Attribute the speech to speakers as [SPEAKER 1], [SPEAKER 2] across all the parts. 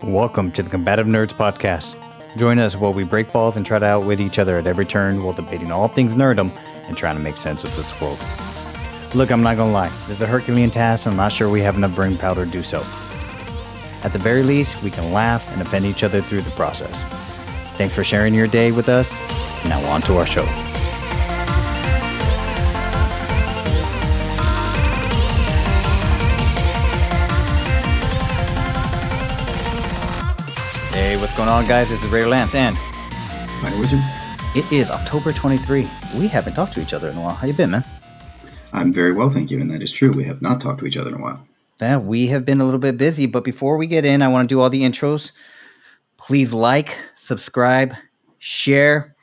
[SPEAKER 1] Welcome to the Combative Nerds Podcast. Join us while we break balls and try to outwit each other at every turn while debating all things nerdom and trying to make sense of this world. Look, I'm not gonna lie, this is a Herculean task and I'm not sure we have enough brain power to do so. At the very least, we can laugh and offend each other through the process. Thanks for sharing your day with us. Now on to our show. Hey, what's going on, guys? This is Raiderlance and
[SPEAKER 2] FighterWizard.
[SPEAKER 1] It is October 23. We haven't talked to each other in a while. How you been, man?
[SPEAKER 2] I'm very well, thank you, and that is true. We have not talked to each other in a while.
[SPEAKER 1] Yeah, we have been a little bit busy, but before we get in, I want to do all the intros. Please like, subscribe, share.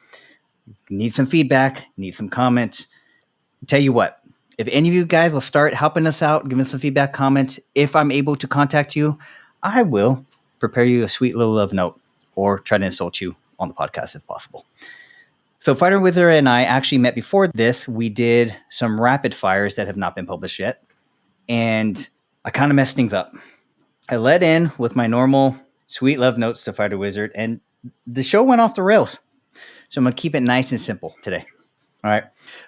[SPEAKER 1] Need some feedback, need some comments. Tell you what, if any of you guys will start helping us out, giving some feedback, comments, if I'm able to contact you, I will prepare you a sweet little love note or try to insult you on the podcast if possible. So FighterWizard and I actually met before this. We did some rapid fires that have not been published yet. And I kind of messed things up. I let in with my normal sweet love notes to FighterWizard, and the show went off the rails. So I'm going to keep it nice and simple today. All right.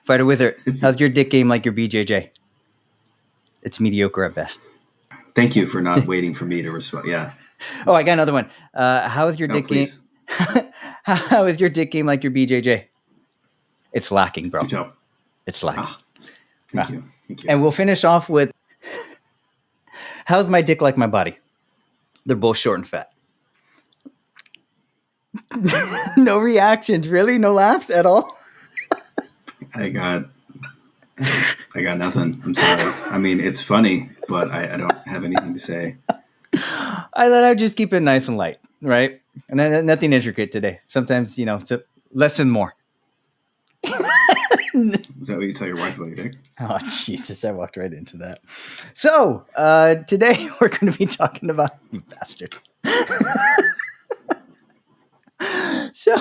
[SPEAKER 1] FighterWizard, how's your dick game like your BJJ? It's mediocre at best.
[SPEAKER 2] Thank you for not waiting for me to respond. Yeah.
[SPEAKER 1] Oh, I got another one. How is your dick game? How is your dick game like your BJJ? It's lacking, bro. It's lacking.
[SPEAKER 2] Thank you.
[SPEAKER 1] And we'll finish off with how's my dick like my body? They're both short and fat. No reactions, really? No laughs at all?
[SPEAKER 2] I got nothing. I'm sorry. I mean, it's funny, but I don't have anything to say.
[SPEAKER 1] I thought I'd just keep it nice and light, right? And then nothing intricate today. Sometimes, it's less and more.
[SPEAKER 2] Is that what you tell your wife about your dick?
[SPEAKER 1] Oh, Jesus, I walked right into that. So, today we're going to be talking about... You bastard. So,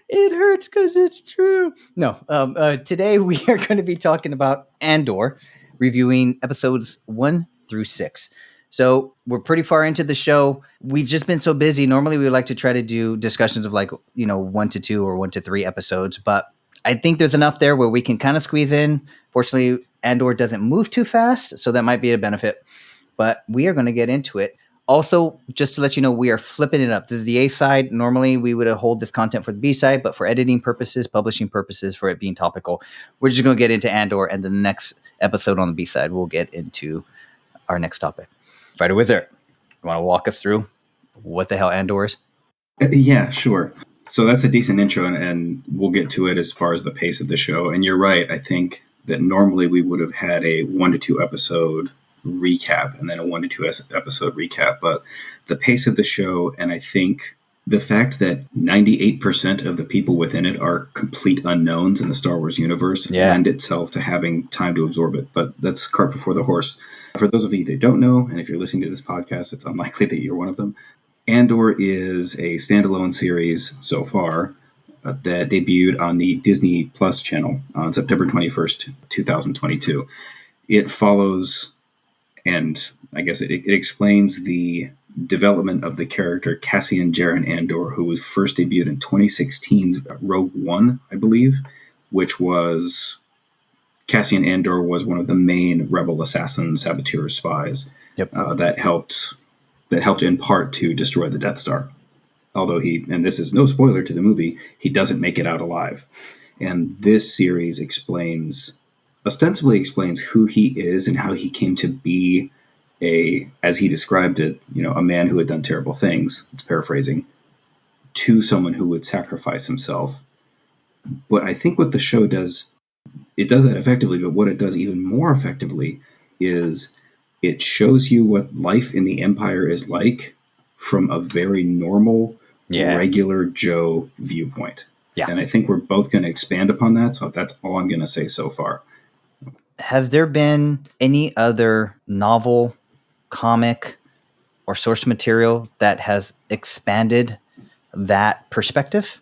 [SPEAKER 1] it hurts because it's true. No, today we are going to be talking about Andor, reviewing episodes 1 through 6. So we're pretty far into the show. We've just been so busy. Normally we like to try to do discussions of 1 to 2 or 1 to 3 episodes, but I think there's enough there where we can kind of squeeze in. Fortunately, Andor doesn't move too fast, so that might be a benefit, but we are going to get into it. Also, just to let you know, we are flipping it up. This is the A side. Normally we would hold this content for the B side, but for editing purposes, publishing purposes, for it being topical, we're just going to get into Andor, and the next episode on the B side, we'll get into our next topic. FighterWizard, you want to walk us through what the hell Andor is?
[SPEAKER 2] Yeah, sure. So that's a decent intro, and we'll get to it as far as the pace of the show. And you're right. I think that normally we would have had a 1 to 2 episode recap and then a 1 to 2 episode recap. But the pace of the show, and I think the fact that 98% of the people within it are complete unknowns in the Star Wars universe lend itself to having time to absorb it. But that's cart before the horse. For those of you that don't know, and if you're listening to this podcast, it's unlikely that you're one of them, Andor is a standalone series so far that debuted on the Disney Plus channel on September 21st, 2022. It follows, and I guess it explains the development of the character Cassian Jaren Andor, who was first debuted in 2016's Rogue One, I believe, which was... Cassian Andor was one of the main rebel assassin saboteur spies that helped in part to destroy the Death Star. Although and this is no spoiler to the movie, he doesn't make it out alive. And this series ostensibly explains who he is and how he came to be as he described it, a man who had done terrible things, it's paraphrasing, to someone who would sacrifice himself. But I think what the show does, it does that effectively, but what it does even more effectively is it shows you what life in the Empire is like from a very normal, regular Joe viewpoint. Yeah. And I think we're both going to expand upon that, so that's all I'm going to say so far.
[SPEAKER 1] Has there been any other novel, comic, or source material that has expanded that perspective?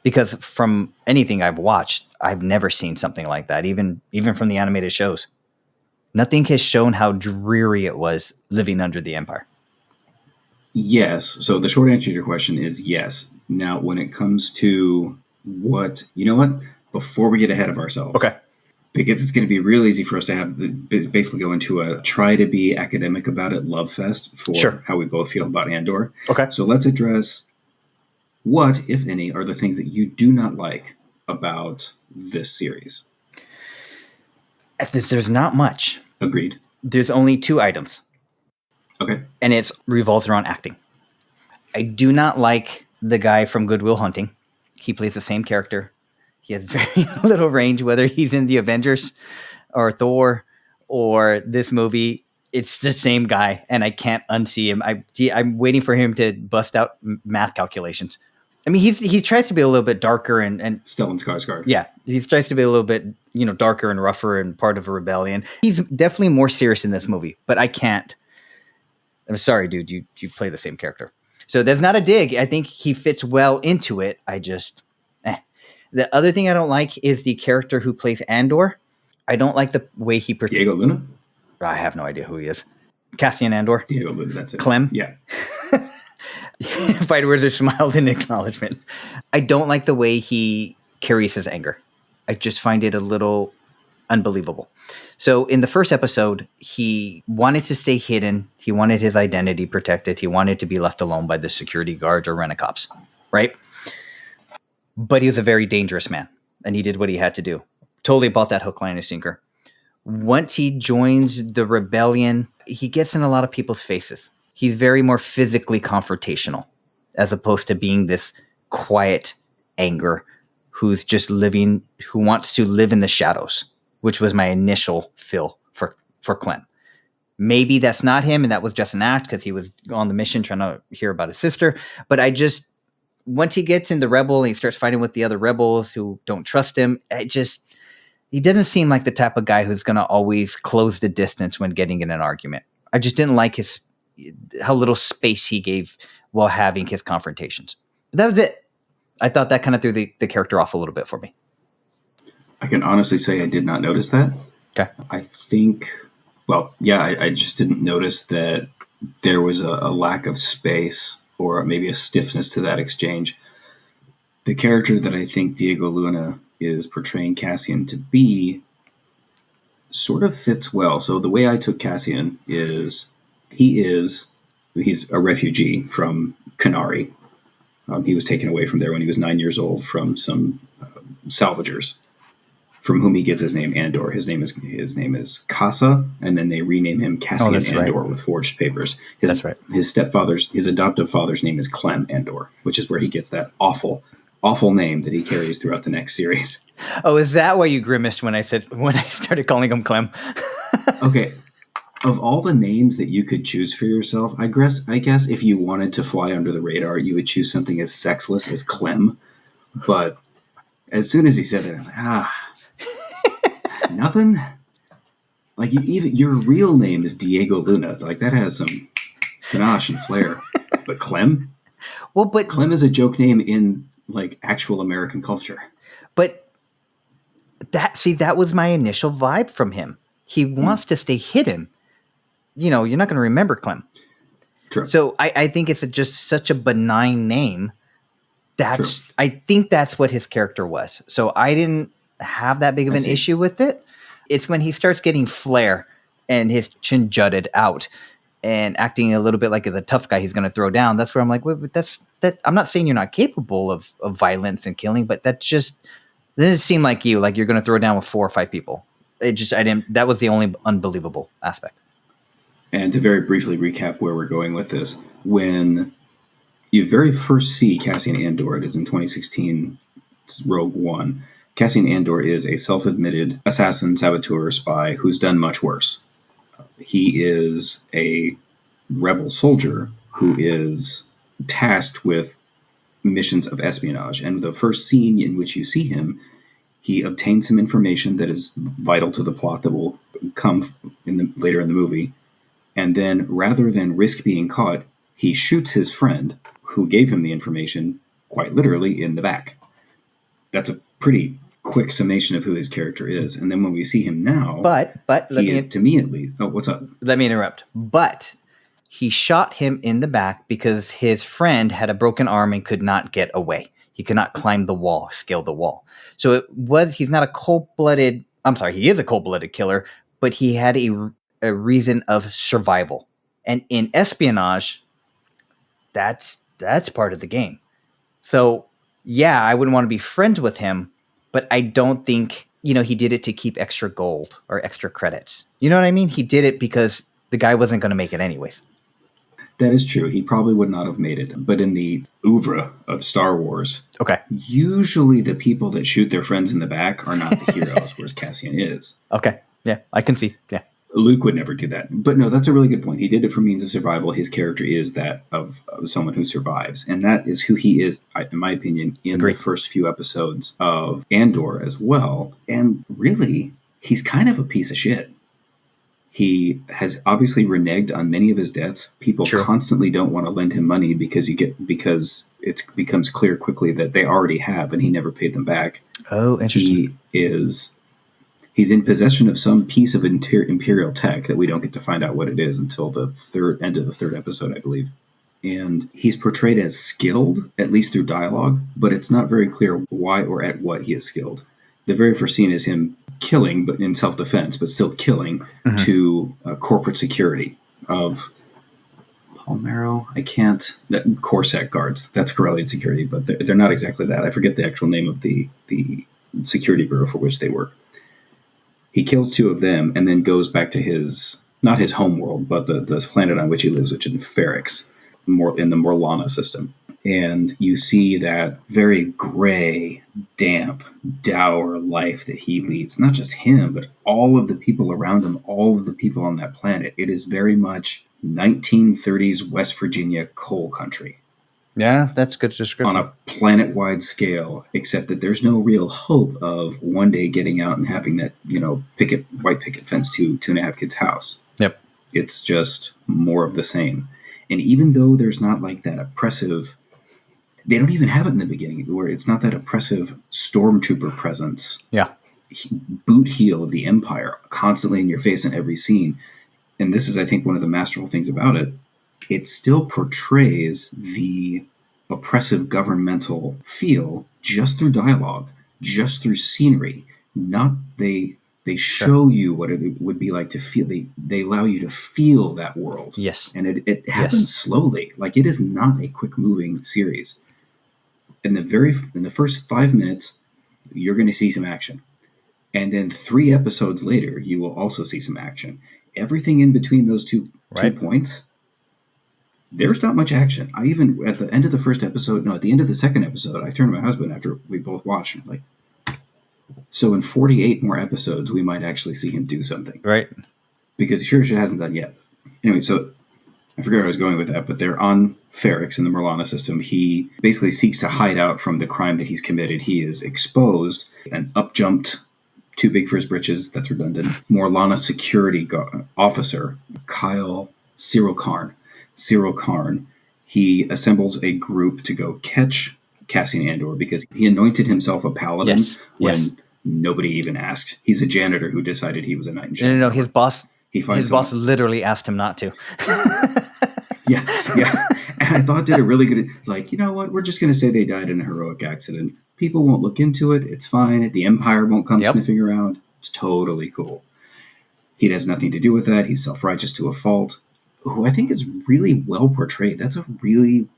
[SPEAKER 1] Because from anything I've watched, I've never seen something like that, even from the animated shows. Nothing has shown how dreary it was living under the Empire.
[SPEAKER 2] Yes. So the short answer to your question is yes. Now, when it comes to what, you know what? Before we get ahead of ourselves,
[SPEAKER 1] Okay.
[SPEAKER 2] because it's going to be real easy for us to basically go into a try to be academic about it love fest for how we both feel about Andor.
[SPEAKER 1] Okay.
[SPEAKER 2] So let's address what, if any, are the things that you do not like about this series.
[SPEAKER 1] There's not much.
[SPEAKER 2] Agreed.
[SPEAKER 1] There's only 2 items.
[SPEAKER 2] Okay.
[SPEAKER 1] And it revolves around acting. I do not like the guy from Good Will Hunting. He plays the same character. He has very little range, whether he's in the Avengers or Thor or this movie. It's the same guy, and I can't unsee him. I'm waiting for him to bust out math calculations. I mean, he tries to be a little bit darker and
[SPEAKER 2] Stellan Skarsgård.
[SPEAKER 1] Yeah, he tries to be a little bit darker and rougher and part of a rebellion. He's definitely more serious in this movie, but I can't. I'm sorry, dude. You play the same character. So there's not a dig. I think he fits well into it. I just, The other thing I don't like is the character who plays Andor. I don't like the way he portrays.
[SPEAKER 2] Diego Luna?
[SPEAKER 1] I have no idea who he is. Cassian Andor.
[SPEAKER 2] Diego Luna, that's it.
[SPEAKER 1] Clem?
[SPEAKER 2] Yeah.
[SPEAKER 1] FighterWizard smiled in acknowledgement. I don't like the way he carries his anger. I just find it a little unbelievable. So in the first episode, he wanted to stay hidden. He wanted his identity protected. He wanted to be left alone by the security guards or rent-a-cops, right? But he was a very dangerous man, and he did what he had to do. Totally bought that hook, line, and sinker. Once he joins the rebellion, he gets in a lot of people's faces. He's very more physically confrontational, as opposed to being this quiet anger who's just living, who wants to live in the shadows, which was my initial feel for Clem. Maybe that's not him, and that was just an act because he was on the mission trying to hear about his sister. But once he gets in the rebel and he starts fighting with the other rebels who don't trust him, he doesn't seem like the type of guy who's going to always close the distance when getting in an argument. I just didn't like how little space he gave while having his confrontations. But that was it. I thought that kind of threw the character off a little bit for me.
[SPEAKER 2] I can honestly say I did not notice that.
[SPEAKER 1] Okay.
[SPEAKER 2] I think, I just didn't notice that there was a lack of space or maybe a stiffness to that exchange. The character that I think Diego Luna is portraying Cassian to be sort of fits well. So the way I took Cassian is he's a refugee from Canary. He was taken away from there when he was 9 years old from some salvagers, from whom he gets his name Andor. His name is Casa, and then they rename him Cassian Andor with forged papers.
[SPEAKER 1] That's right.
[SPEAKER 2] His adoptive father's name is Clem Andor, which is where he gets that awful name that he carries throughout the next series.
[SPEAKER 1] Oh, is that why you grimaced when I started calling him Clem?
[SPEAKER 2] Okay. Of all the names that you could choose for yourself, I guess if you wanted to fly under the radar, you would choose something as sexless as Clem. But as soon as he said that, I was like, nothing. Like your real name is Diego Luna. Like that has some panache and flair. But Clem?
[SPEAKER 1] Well, but
[SPEAKER 2] Clem is a joke name in like actual American culture.
[SPEAKER 1] But that was my initial vibe from him. He wants to stay hidden. You're not going to remember Clem.
[SPEAKER 2] True.
[SPEAKER 1] So I think it's just such a benign name. I think that's what his character was. So I didn't have that big of an issue with it. It's when he starts getting flair and his chin jutted out and acting a little bit like the tough guy he's going to throw down. That's where I'm like, wait, that. I'm not saying you're not capable of violence and killing, but that doesn't seem like you're going to throw down with 4 or 5 people. That was the only unbelievable aspect.
[SPEAKER 2] And to very briefly recap where we're going with this, when you very first see Cassian Andor, it is in 2016 Rogue One. Cassian Andor is a self-admitted assassin, saboteur, spy who's done much worse. He is a rebel soldier who is tasked with missions of espionage. And the first scene in which you see him, he obtains some information that is vital to the plot that will come later in the movie. And then, rather than risk being caught, he shoots his friend who gave him the information, quite literally, in the back. That's a pretty quick summation of who his character is. And then when we see him now,
[SPEAKER 1] to me at least.
[SPEAKER 2] Oh, what's up?
[SPEAKER 1] Let me interrupt. But he shot him in the back because his friend had a broken arm and could not get away. He could not climb the wall, scale the wall. So he's not a cold-blooded, I'm sorry, he is a cold-blooded killer, but he had a reason of survival. And in espionage, that's part of the game. So, yeah, I wouldn't want to be friends with him, but I don't think, he did it to keep extra gold or extra credits. You know what I mean? He did it because the guy wasn't going to make it anyways.
[SPEAKER 2] That is true. He probably would not have made it. But in the oeuvre of Star Wars, usually the people that shoot their friends in the back are not the heroes, whereas Cassian is.
[SPEAKER 1] Okay. Yeah, I can see. Yeah.
[SPEAKER 2] Luke would never do that. But no, that's a really good point. He did it for means of survival. His character is that of someone who survives. And that is who he is, in my opinion, in the first few episodes of Andor as well. And really, he's kind of a piece of shit. He has obviously reneged on many of his debts. People constantly don't want to lend him money because it becomes clear quickly that they already have and he never paid them back.
[SPEAKER 1] Oh, interesting.
[SPEAKER 2] He's in possession of some piece of Imperial tech that we don't get to find out what it is until the end of the third episode, I believe. And he's portrayed as skilled, at least through dialogue, but it's not very clear why or at what he is skilled. The very first scene is him killing, but in self-defense, but still killing to corporate security of Palmero. That Corsac guards. That's Corellian security, but they're not exactly that. I forget the actual name of the security bureau for which they work. He kills two of them and then goes back to not his home world, but the planet on which he lives, which is in Ferrix, in the Morlana system. And you see that very gray, damp, dour life that he leads. Not just him, but all of the people around him, all of the people on that planet. It is very much 1930s West Virginia coal country.
[SPEAKER 1] Yeah, that's good description.
[SPEAKER 2] On a planet-wide scale, except that there's no real hope of one day getting out and having that, white picket fence to 2.5 kids' house.
[SPEAKER 1] Yep.
[SPEAKER 2] It's just more of the same. And even though there's not like that oppressive, they don't even have it in the beginning, where it's not that oppressive stormtrooper presence.
[SPEAKER 1] Yeah.
[SPEAKER 2] Boot heel of the Empire constantly in your face in every scene. And this is, I think, one of the masterful things about it. It still portrays the oppressive governmental feel just through dialogue, just through scenery. Not they show you what it would be like to feel. They allow you to feel that world.
[SPEAKER 1] Yes.
[SPEAKER 2] And it happens slowly. Like, it is not a quick moving series. In the first 5 minutes, you're going to see some action. And then 3 episodes later, you will also see some action. Everything in between those two points, there's not much action. I even, at the end of the second episode, I turned to my husband after we both watched. I'm like, so in 48 more episodes, we might actually see him do something.
[SPEAKER 1] Right.
[SPEAKER 2] Because he sure hasn't done yet. Anyway, so I forget where I was going with that, but they're on Ferrix in the Morlana system. He basically seeks to hide out from the crime that he's committed. He is exposed and up-jumped, too big for his britches, that's redundant, Morlana security officer, Syril Karn. He assembles a group to go catch Cassian Andor because he anointed himself a paladin when nobody even asked. He's a janitor who decided he was a knight in shining.
[SPEAKER 1] No, his boss.
[SPEAKER 2] His
[SPEAKER 1] boss literally asked him not to.
[SPEAKER 2] Yeah. And I thought did a really good, like, you know what? We're just going to say they died in a heroic accident. People won't look into it. It's fine. The Empire won't come sniffing around. It's totally cool. He has nothing to do with that. He's self-righteous to a fault. Who I think is really well portrayed. That's a really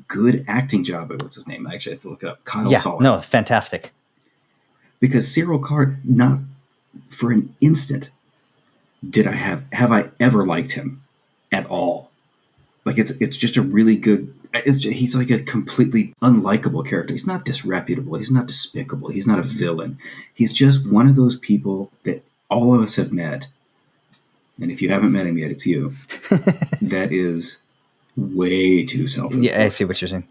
[SPEAKER 2] good acting job. What's his name? I actually have to look it up. Kyle Soller.
[SPEAKER 1] No, fantastic.
[SPEAKER 2] Because Syril Karn, not for an instant have I ever liked him at all. Like, it's just a really good. He's like a completely unlikable character. He's not disreputable. He's not despicable. He's not a villain. He's just one of those people that all of us have met. And if you haven't met him yet, it's you. That is way too self-important.
[SPEAKER 1] Yeah, I see what you're saying.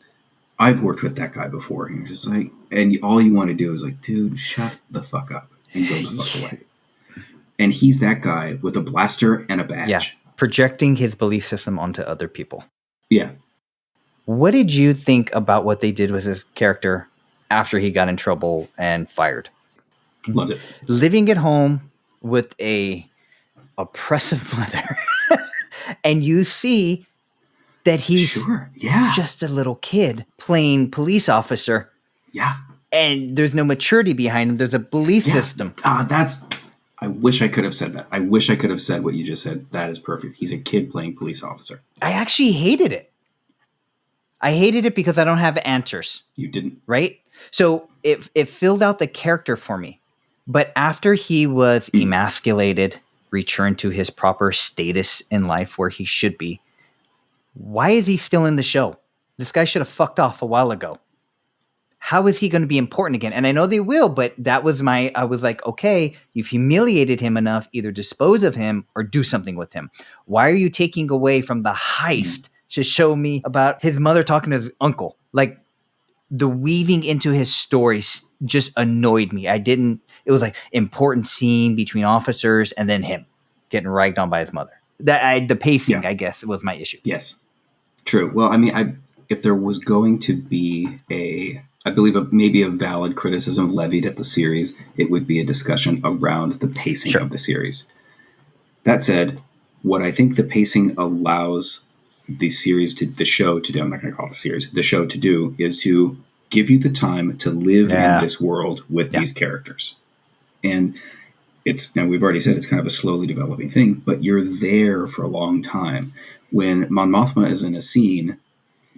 [SPEAKER 2] I've worked with that guy before. And you're just like, and all you want to do is like, dude, shut the fuck up and go the fuck away. And he's that guy with a blaster and a badge.
[SPEAKER 1] Yeah, projecting his belief system onto other people.
[SPEAKER 2] Yeah.
[SPEAKER 1] What did you think about what they did with his character after he got in trouble and fired?
[SPEAKER 2] Loved it.
[SPEAKER 1] Living at home with a oppressive mother. And you see that he's
[SPEAKER 2] Sure. Yeah.
[SPEAKER 1] just a little kid playing police officer.
[SPEAKER 2] Yeah.
[SPEAKER 1] And there's no maturity behind him. There's a belief system.
[SPEAKER 2] I wish I could have said that. I wish I could have said what you just said. That is perfect. He's a kid playing police officer.
[SPEAKER 1] I actually hated it. I hated it because I don't have answers.
[SPEAKER 2] You didn't.
[SPEAKER 1] Right? So it filled out the character for me. But after he was emasculated, returned to his proper status in life where he should be, why is he still in the show? This guy should have fucked off a while ago. How is he going to be important again? And I know they will, but I was like, okay, you've humiliated him enough, either dispose of him or do something with him. Why are you taking away from the heist to show me about his mother talking to his uncle? Like, the weaving into his stories just annoyed me. It was like important scene between officers and then him getting ragged on by his mother. The pacing, I guess, was my issue.
[SPEAKER 2] Yes. True. Well, I mean, if there was going to be I believe maybe a valid criticism levied at the series, it would be a discussion around the pacing of the series. That said, what I think the pacing allows the show to do, I'm not going to call it the series, the show to do is to give you the time to live in this world with these characters. And now we've already said it's kind of a slowly developing thing, but you're there for a long time. When Mon Mothma is in a scene,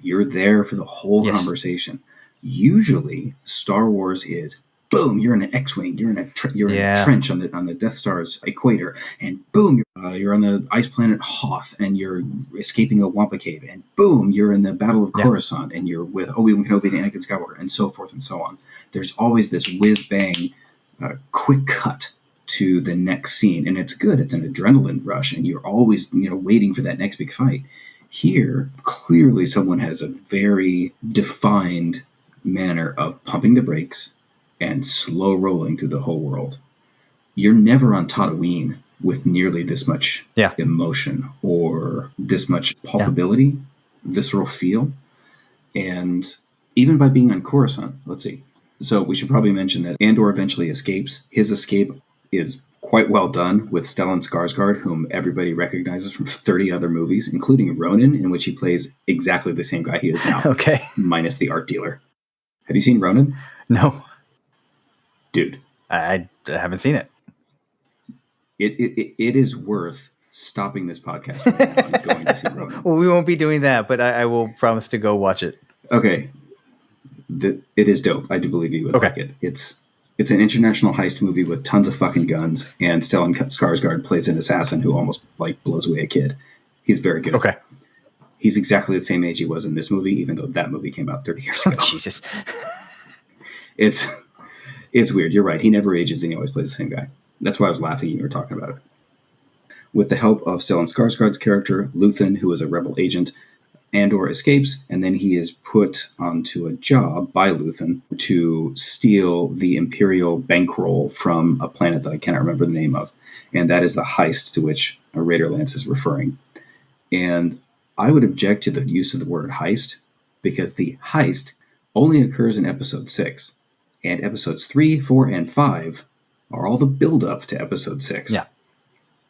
[SPEAKER 2] you're there for the whole conversation. Usually, Star Wars is boom, you're in an X-wing, you're in a trench on the Death Star's equator, and boom, you're on the ice planet Hoth, and you're escaping a Wampa cave, and boom, you're in the Battle of Coruscant, and you're with Obi-Wan Kenobi and Anakin Skywalker, and so forth and so on. There's always this whiz-bang, quick cut to the next scene, and it's good. It's an adrenaline rush, and you're always waiting for that next big fight. Here, clearly, someone has a very defined manner of pumping the brakes and slow rolling through the whole world. You're never on Tatooine with nearly this much emotion or this much palpability, visceral feel. And even by being on Coruscant, let's see. So we should probably mention that Andor eventually escapes. His escape is quite well done with Stellan Skarsgård, whom everybody recognizes from 30 other movies, including Ronin, in which he plays exactly the same guy he is now, minus the art dealer. Have you seen Ronin?
[SPEAKER 1] No.
[SPEAKER 2] Dude.
[SPEAKER 1] I haven't seen it.
[SPEAKER 2] It is worth stopping this podcast right now and going to see Ronin.
[SPEAKER 1] Well, we won't be doing that, but I will promise to go watch it.
[SPEAKER 2] Okay. It is dope. I do believe you would like it. It's an international heist movie with tons of fucking guns, and Stellan Skarsgård plays an assassin who almost blows away a kid. He's very good.
[SPEAKER 1] Okay.
[SPEAKER 2] He's exactly the same age he was in this movie, even though that movie came out 30 years ago.
[SPEAKER 1] Oh, Jesus.
[SPEAKER 2] It's weird. You're right. He never ages, and he always plays the same guy. That's why I was laughing when you were talking about it. With the help of Stellan Skarsgård's character, Luthen, who is a rebel agent, Andor escapes, and then he is put onto a job by Luthen to steal the Imperial bankroll from a planet that I cannot remember the name of. And that is the heist to which Raiderlance is referring. And I would object to the use of the word heist, because the heist only occurs in episode 6. And episodes 3, 4, and 5 are all the build-up to episode 6.
[SPEAKER 1] Yeah.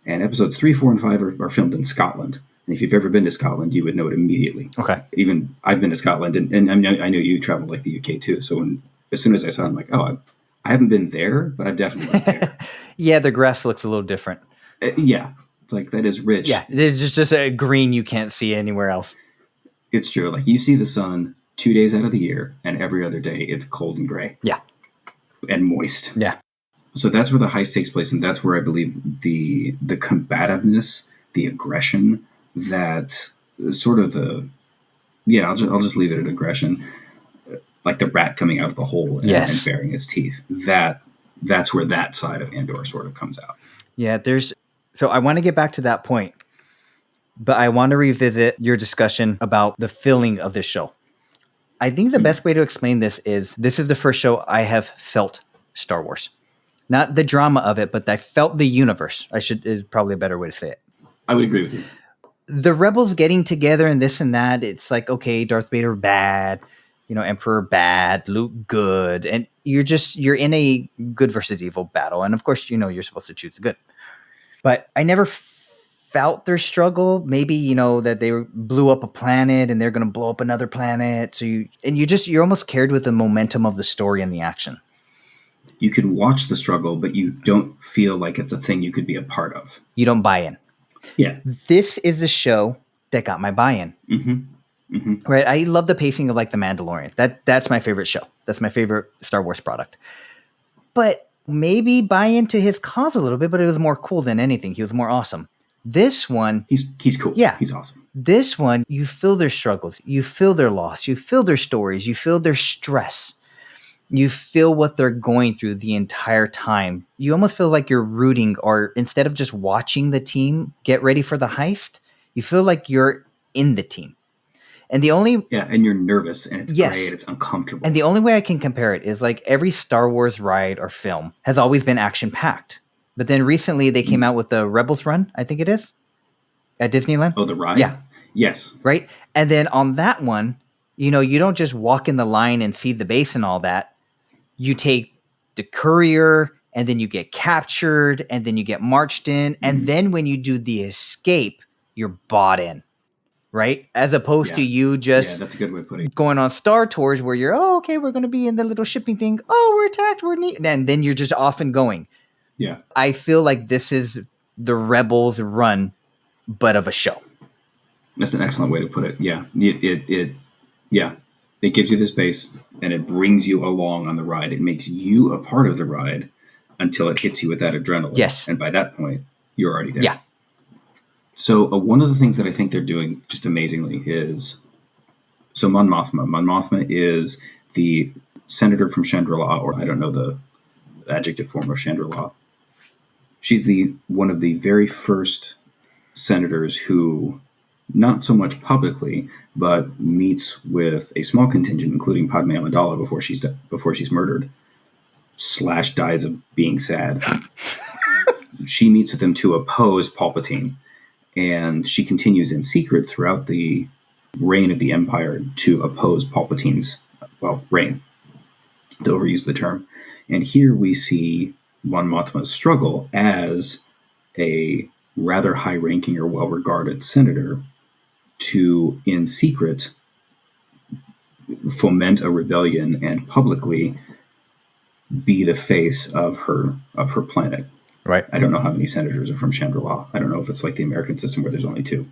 [SPEAKER 2] And episodes 3, 4, and 5 are filmed in Scotland. And if you've ever been to Scotland, you would know it immediately.
[SPEAKER 1] Okay.
[SPEAKER 2] Even I've been to Scotland, and I know you've traveled like the UK too. So as soon as I saw it, I'm like, oh, I haven't been there, but I've definitely been there.
[SPEAKER 1] Yeah, the grass looks a little different.
[SPEAKER 2] Yeah. Like, that is rich.
[SPEAKER 1] Yeah, there's just a green you can't see anywhere else.
[SPEAKER 2] It's true. Like, you see the sun 2 days out of the year, and every other day it's cold and gray.
[SPEAKER 1] Yeah.
[SPEAKER 2] And moist.
[SPEAKER 1] Yeah.
[SPEAKER 2] So that's where the heist takes place, and that's where I believe the combativeness, the aggression, that sort of I'll just leave it at aggression, like the rat coming out of the hole and baring its teeth. That's where that side of Andor sort of comes out. Yeah,
[SPEAKER 1] So I want to get back to that point, but I want to revisit your discussion about the feeling of this show. I think the best way to explain this is the first show I have felt Star Wars. Not the drama of it, but I felt the universe. Is probably a better way to say it.
[SPEAKER 2] I would agree with you.
[SPEAKER 1] The rebels getting together and this and that, it's like, okay, Darth Vader bad, Emperor bad, Luke good. And you're in a good versus evil battle. And of course, you're supposed to choose the good. But I never felt their struggle. Maybe, you know, that they blew up a planet and they're going to blow up another planet. So you're almost carried with the momentum of the story and the action.
[SPEAKER 2] You could watch the struggle, but you don't feel like it's a thing you could be a part of.
[SPEAKER 1] You don't buy in.
[SPEAKER 2] Yeah.
[SPEAKER 1] This is a show that got my buy-in. Right. I love the pacing of like The Mandalorian. That's my favorite show. That's my favorite Star Wars product. But maybe buy into his cause a little bit, but it was more cool than anything. He was more awesome. This one,
[SPEAKER 2] he's cool.
[SPEAKER 1] Yeah.
[SPEAKER 2] He's awesome.
[SPEAKER 1] This one, you feel their struggles, you feel their loss, you feel their stories, you feel their stress. You feel what they're going through the entire time. You almost feel like you're rooting, or instead of just watching the team get ready for the heist, you feel like you're in the team. And
[SPEAKER 2] and you're nervous, and it's great, it's uncomfortable.
[SPEAKER 1] And the only way I can compare it is like every Star Wars ride or film has always been action-packed. But then recently they came out with the Rebels Run, I think it is, at Disneyland.
[SPEAKER 2] Oh, the ride?
[SPEAKER 1] Yeah.
[SPEAKER 2] Yes.
[SPEAKER 1] Right? And then on that one, you know, you don't just walk in the line and see the base and all that. You take the courier, and then you get captured, and then you get marched in. And then when you do the escape, you're bought in. Right? As opposed to you just
[SPEAKER 2] that's a good way of putting it.
[SPEAKER 1] Going on Star Tours where you're, okay, we're going to be in the little shipping thing. Oh, we're attacked. We're neat. And then you're just off and going.
[SPEAKER 2] Yeah.
[SPEAKER 1] I feel like this is the Rebels Run, but of a show.
[SPEAKER 2] That's an excellent way to put it. Yeah. It gives you this base, and it brings you along on the ride. It makes you a part of the ride until it hits you with that adrenaline.
[SPEAKER 1] Yes.
[SPEAKER 2] And by that point, you're already there.
[SPEAKER 1] Yeah.
[SPEAKER 2] So one of the things that I think they're doing just amazingly is, so Mon Mothma. Mon Mothma is the senator from Chandrila, or I don't know the adjective form of Chandrila. She's one of the very first senators who, not so much publicly, but meets with a small contingent, including Padme Amidala, before she's murdered / dies of being sad. She meets with them to oppose Palpatine. And she continues in secret throughout the reign of the Empire to oppose Palpatine's, reign, to overuse the term. And here we see Mon Mothma's struggle as a rather high-ranking or well-regarded senator to, in secret, foment a rebellion and publicly be the face of her planet.
[SPEAKER 1] Right.
[SPEAKER 2] I don't know how many senators are from Chandrila. I don't know if it's like the American system where there's only 2.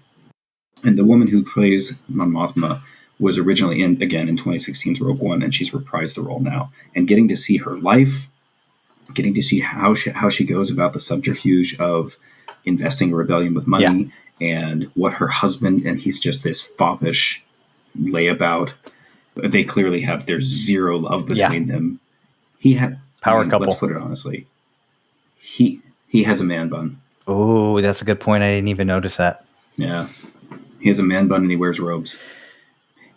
[SPEAKER 2] And the woman who plays Mon Mothma was originally in 2016's Rogue One, and she's reprised the role now. And getting to see her life, getting to see how she goes about the subterfuge of investing a rebellion with money, and what her husband, and he's just this foppish layabout. They clearly there's zero love between them.
[SPEAKER 1] Power couple.
[SPEAKER 2] Let's put it honestly. He has a man bun.
[SPEAKER 1] Oh, that's a good point. I didn't even notice that.
[SPEAKER 2] Yeah. He has a man bun and he wears robes.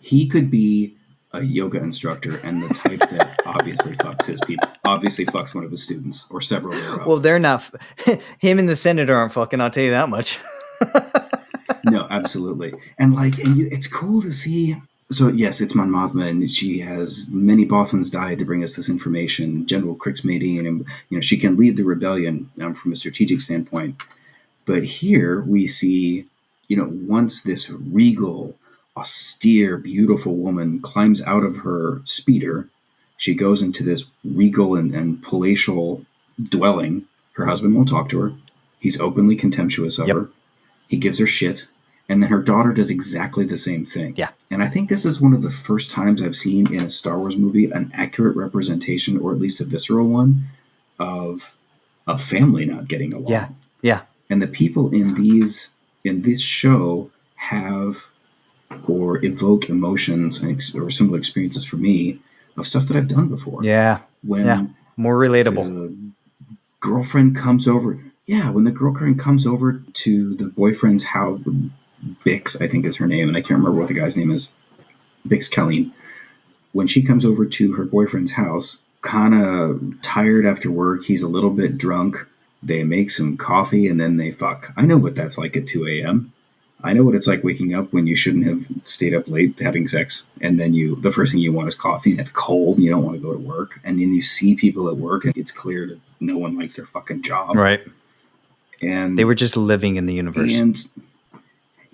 [SPEAKER 2] He could be a yoga instructor and the type that obviously fucks one of his students or several thereof.
[SPEAKER 1] Well, they're not. Him and the senator aren't fucking, I'll tell you that much.
[SPEAKER 2] No, absolutely. And it's cool to see. So yes, it's Mon Mothma, and she has many Bothans died to bring us this information. General Crix Madine, and she can lead the rebellion from a strategic standpoint. But here we see, once this regal, austere, beautiful woman climbs out of her speeder, she goes into this regal and palatial dwelling. Her husband won't talk to her. He's openly contemptuous of her. He gives her shit. And then her daughter does exactly the same thing. Yeah. And I think this is one of the first times I've seen in a Star Wars movie an accurate representation, or at least a visceral one, of a family not getting along.
[SPEAKER 1] Yeah. Yeah.
[SPEAKER 2] And the people in this show have or evoke emotions or similar experiences for me of stuff that I've done before.
[SPEAKER 1] Yeah. More relatable.
[SPEAKER 2] The girlfriend comes over. Yeah, when the girlfriend comes over to the boyfriend's house, Bix, I think is her name, and I can't remember what the guy's name is. Bix Colleen. When she comes over to her boyfriend's house, kind of tired after work, he's a little bit drunk. They make some coffee and then they fuck. I know what that's like at 2 a.m. I know what it's like waking up when you shouldn't have stayed up late having sex, and then the first thing you want is coffee, and it's cold, and you don't want to go to work, and then you see people at work, and it's clear that no one likes their fucking job.
[SPEAKER 1] Right.
[SPEAKER 2] And
[SPEAKER 1] they were just living in the universe.
[SPEAKER 2] And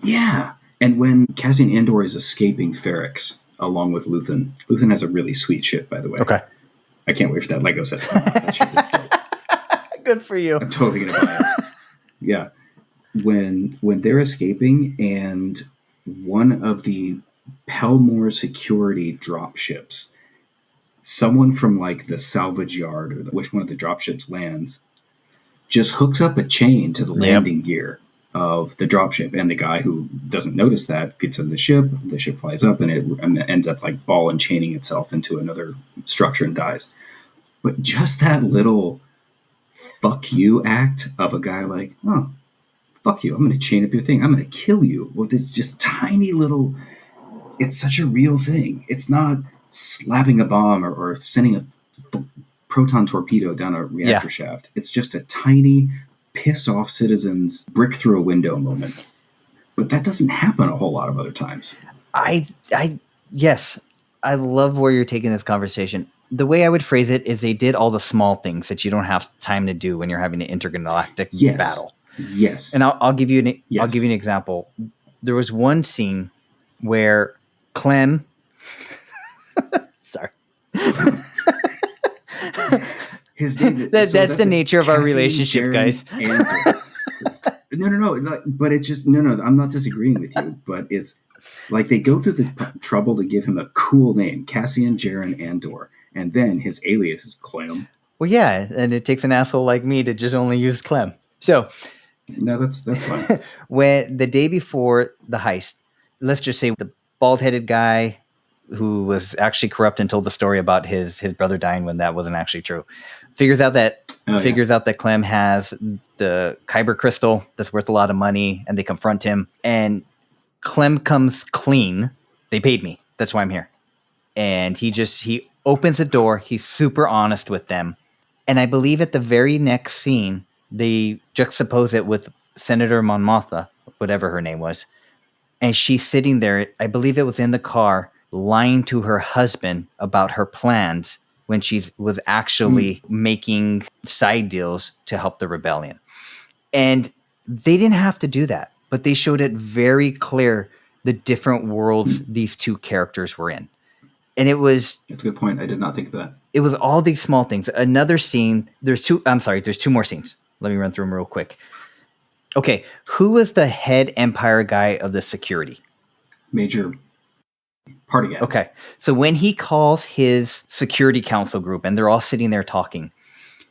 [SPEAKER 2] yeah. And when Cassian Andor is escaping Ferrix along with Luthen has a really sweet ship, by the way.
[SPEAKER 1] Okay.
[SPEAKER 2] I can't wait for that Lego set to come out. That ship is dope.
[SPEAKER 1] Good for you.
[SPEAKER 2] I'm totally going to buy it. Yeah. When they're escaping and one of the Pelmore security drop ships, someone from like the salvage yard or which one of the drop ships lands, just hooks up a chain to the landing gear of the dropship, and the guy who doesn't notice that gets on the ship flies up, and it ends up like ball and chaining itself into another structure and dies. But just that little fuck you act of a guy like, oh, fuck you, I'm going to chain up your thing, I'm going to kill you with this just tiny little, it's such a real thing. It's not slapping a bomb or sending a proton torpedo down a reactor shaft. It's just a tiny pissed off citizens brick through a window moment. But that doesn't happen a whole lot of other times.
[SPEAKER 1] Yes, I love where you're taking this conversation. The way I would phrase it is they did all the small things that you don't have time to do when you're having an intergalactic battle.
[SPEAKER 2] Yes.
[SPEAKER 1] And I'll give you an example. There was one scene where Clem sorry.
[SPEAKER 2] His name,
[SPEAKER 1] that's the nature of our relationship, guys.
[SPEAKER 2] No. But it's just no. I'm not disagreeing with you, but it's like they go through the trouble to give him a cool name, Cassian Jaren Andor, and then his alias is Clem.
[SPEAKER 1] Well, yeah, and it takes an asshole like me to just only use Clem. So,
[SPEAKER 2] no, that's fine.
[SPEAKER 1] When the day before the heist, let's just say the bald-headed guy who was actually corrupt and told the story about his brother dying when that wasn't actually true, figures out that Clem has the Kyber crystal that's worth a lot of money, and they confront him, and Clem comes clean. They paid me. That's why I'm here. And he opens the door. He's super honest with them. And I believe at the very next scene, they juxtapose it with Senator Mon Mothma, whatever her name was. And she's sitting there, I believe it was in the car, lying to her husband about her plans when she was actually making side deals to help the rebellion. And they didn't have to do that, but they showed it very clear the different worlds these two characters were in. And that's
[SPEAKER 2] a good point. I did not think of that.
[SPEAKER 1] It was all these small things. Another scene, there's two more scenes. Let me run through them real quick. Okay, who was the head Empire guy of the security?
[SPEAKER 2] Major Party.
[SPEAKER 1] Okay, so when he calls his security council group and they're all sitting there talking,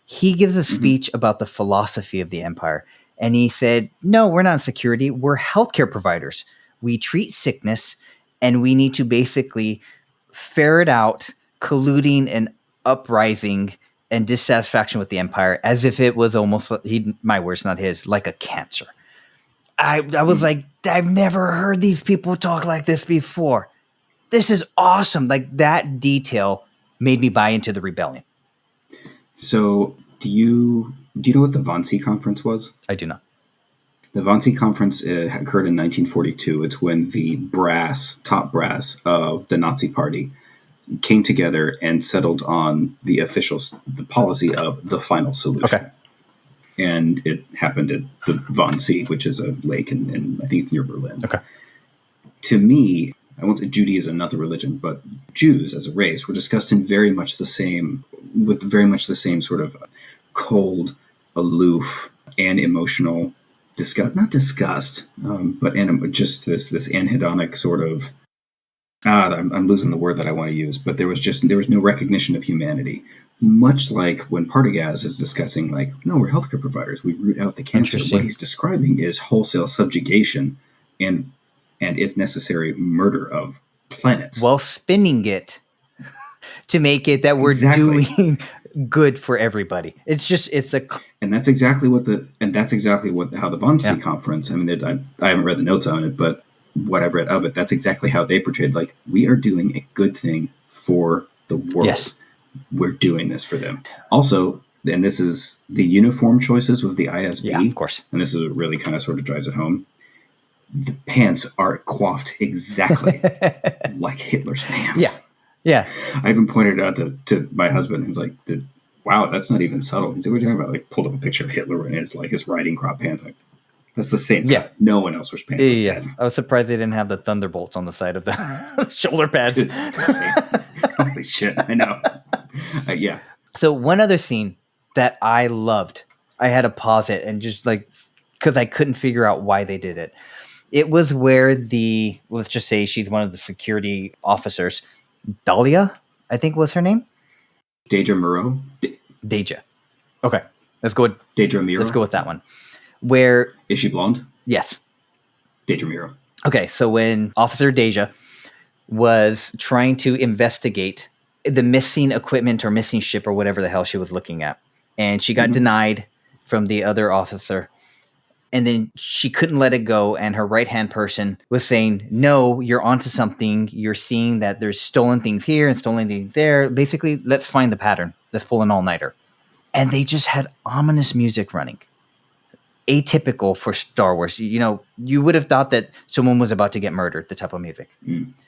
[SPEAKER 1] he gives a speech about the philosophy of the Empire. And he said, no, we're not security. We're healthcare providers. We treat sickness, and we need to basically ferret out colluding and uprising and dissatisfaction with the Empire as if it was almost, my words, not his, like a cancer. I was like, I've never heard these people talk like this before. This is awesome. Like, that detail made me buy into the rebellion.
[SPEAKER 2] So do you know what the Wannsee Conference was?
[SPEAKER 1] I do not.
[SPEAKER 2] The Wannsee Conference occurred in 1942. It's when the top brass of the Nazi Party came together and settled on the policy of the final solution.
[SPEAKER 1] Okay.
[SPEAKER 2] And it happened at the Wannsee, which is a lake in I think it's near Berlin.
[SPEAKER 1] Okay.
[SPEAKER 2] To me, I won't say Judaism, not the religion, but Jews as a race were discussed in very much the same sort of cold, aloof, and emotional not disgust, but just this anhedonic sort of, I'm losing the word that I want to use, but there was no recognition of humanity. Much like when Partagaz is discussing, like, no, we're healthcare providers, we root out the cancer. What he's describing is wholesale subjugation and if necessary, murder of planets.
[SPEAKER 1] Well, spinning it to make it that we're doing good for everybody. And
[SPEAKER 2] that's exactly how the Wannsee Conference, I mean, I haven't read the notes on it, but what I've read of it, that's exactly how they portrayed, like, we are doing a good thing for the world.
[SPEAKER 1] Yes.
[SPEAKER 2] We're doing this for them. Also, and this is the uniform choices with the ISB.
[SPEAKER 1] Yeah, of course.
[SPEAKER 2] And this is what really kind of sort of drives it home. The pants are coiffed exactly like Hitler's pants.
[SPEAKER 1] Yeah. Yeah.
[SPEAKER 2] I even pointed it out to my husband. He's like, wow, that's not even subtle. He's like, what are you talking about? Like, pulled up a picture of Hitler in his riding crop pants. Like, that's the same.
[SPEAKER 1] Yeah.
[SPEAKER 2] Cut. No one else wears pants like that.
[SPEAKER 1] I was surprised they didn't have the thunderbolts on the side of the shoulder pads.
[SPEAKER 2] Holy shit, I know. Yeah.
[SPEAKER 1] So one other scene that I loved, I had to pause it and just like, because I couldn't figure out why they did it. It was where let's just say she's one of the security officers, Dahlia, I think was her name.
[SPEAKER 2] Deidre Moreau.
[SPEAKER 1] Deja. Okay, let's go with
[SPEAKER 2] Deidre Miro.
[SPEAKER 1] Let's go with that one. Where
[SPEAKER 2] is she blonde?
[SPEAKER 1] Yes.
[SPEAKER 2] Deidre Miro.
[SPEAKER 1] Okay, so when Officer Deja was trying to investigate the missing equipment or missing ship or whatever the hell she was looking at, and she got denied from the other officer, and then she couldn't let it go, and her right-hand person was saying, no, you're onto something. You're seeing that there's stolen things here and stolen things there. Basically, let's find the pattern. Let's pull an all-nighter. And they just had ominous music running. Atypical for Star Wars. You know, you would have thought that someone was about to get murdered, the type of music.